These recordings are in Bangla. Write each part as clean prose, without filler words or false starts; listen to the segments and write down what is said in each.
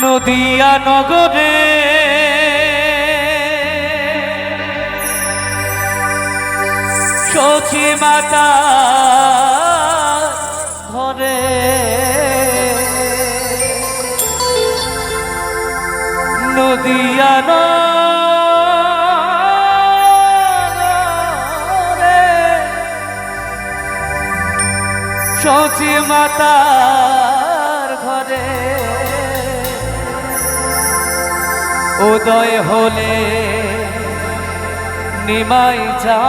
নদিয়া নগরে সচি মাতা ঘরে নদিয়া নগরে সচি মাতার ঘরে উদয় হলে নিমাই যা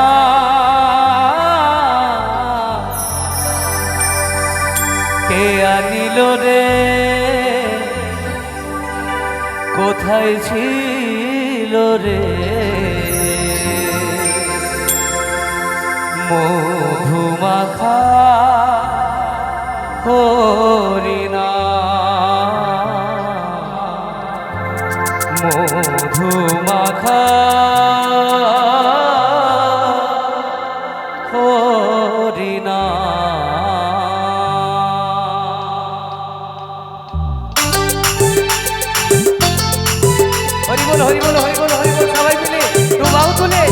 কে আনিল রে কোথায় ছিল রে মধুমাখা হরিণা মধুমাখা হরিণা হরি বল হরি বল হরি বল হরি বল সবাই মিলে তো বাউ তুলে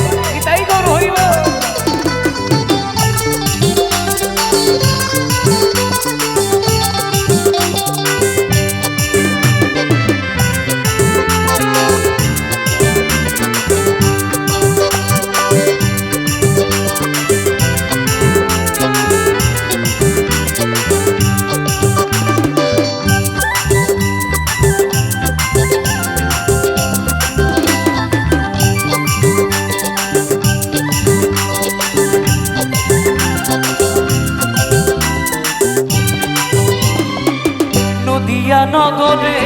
তাই করো হরি বল নদিয়া নগরে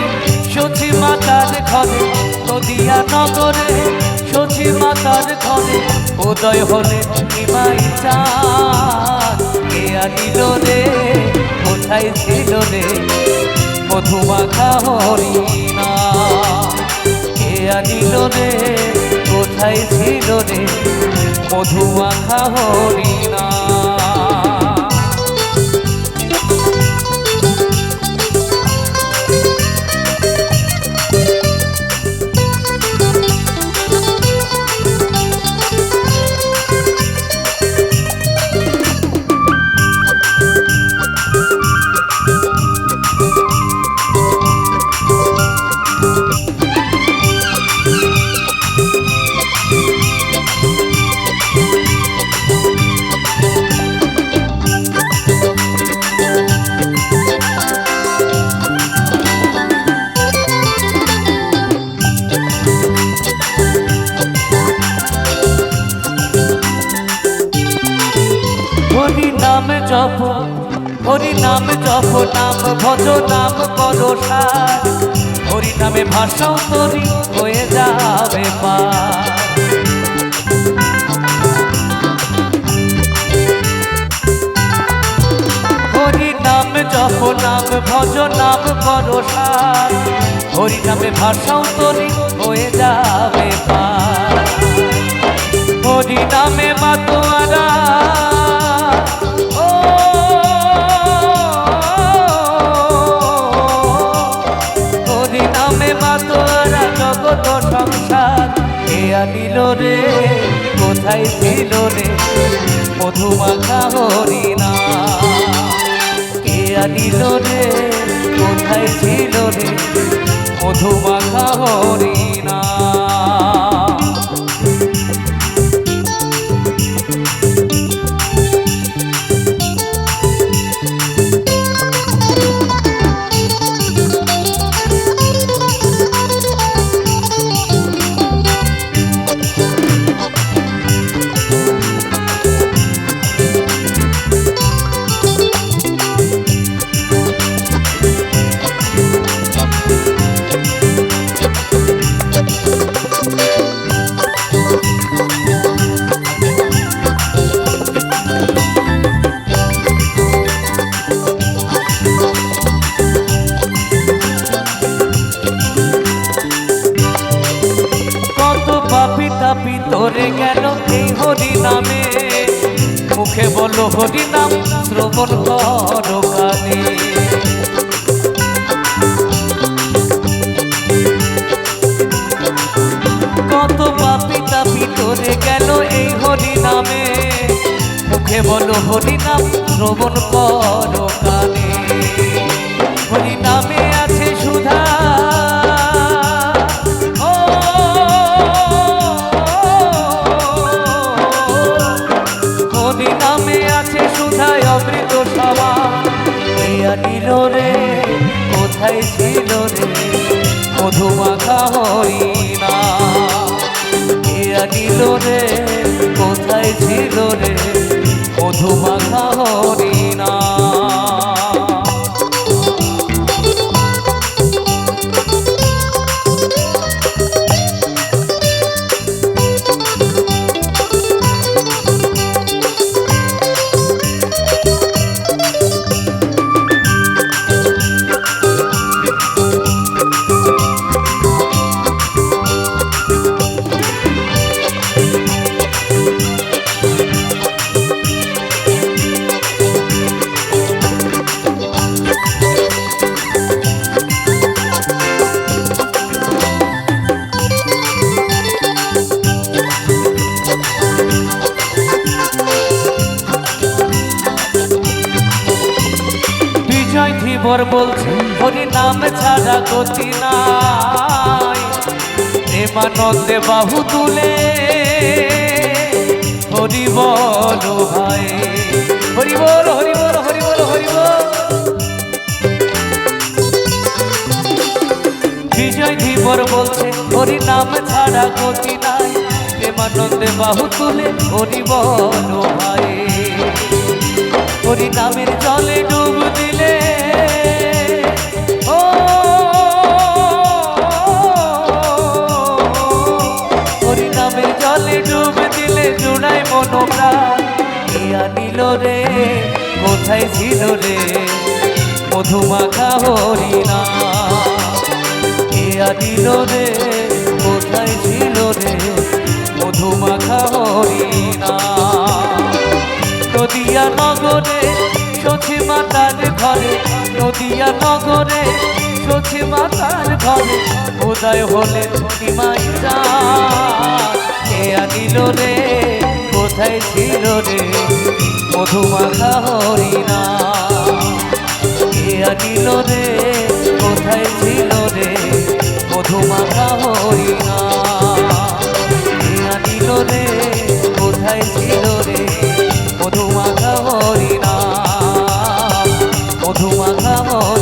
সচি মাতার ঘরে নদিয়া নগরে সচি মাতার ঘরে উদয় হলে নিমাই চাঁদ কে আনিল রে কোথায় ছিল রে মধুমাখা হরিণা কে আনিল রে কোথায় ছিল রে মধুমাখা হরিণা হরি নাম জপ হরি নাম জপ নাম ভজ নাম করো সার হরি নামে ভাষাও তরি হয়ে যাবে পার হরি নাম জপ নাম ভজ নাম করো সার হরি নামে ভাষাও তরি হয়ে যাবে পার হরি নামে মাতোয়ারা জগত সংসার কে আনিল রে কোথায় ছিল রে মধুমাখা হরিণা কে আনিল রে কোথায় ছিল রে মধুমাখা হরিণা ভিতরে গেল এই হরি নামে, মুখে বলো হরি নাম শ্রবণ করো কানে। ভরে গেল এই হরি নামে, মুখে বলো হরি নাম শ্রবণ করো কানে। হরি নামে আছে সুধা, ও হরি নামে আছে সুধায় অমৃত সমান। কে আনিল রে কোথায় ছিল রে মধুমাখা হরি নাম। কে আনিল রে কোথায় ছিল রে মধুমাখা হরি নাম। বিজয় ধীবর বলছে হরি নাম ছাড়া গতি নাই। প্রেমানন্দে বাহু তুলে হরি বল ভাই, হরি বল হরি বল হরি বল হরি বল। বিজয় ধীবর বলছে হরি নাম ছাড়া গতি নাই। প্রেমানন্দে বাহু তুলে হরি বল ভাই। হরি নামের জলে ডুব দিলে, ও হরি নামের জলে ডুব দিলে জুড়াই মনোপ্রাণ। কে আনিল রে কোথায় ছিল রে মধুমাখা হরি নাম। কে আনিল রে কোথায় ছিল রে মধুমাখা হরি নাম। নদিয়া নগরে সখী মাতার ঘরে, নদিয়া নগরে সখী মাতার ঘরে উদয় হলে নিমাই চাঁদ। কে আনিল রে কোথায় ছিল রে মধুমাখা হরি নাম। কে আনিল রে কোথায় ছিল রে মধুমাখা হরি নাম। কে আনিল রে কোথায় ছিল রে মধুমাখা হরি নাম, মধুমাখা হরি।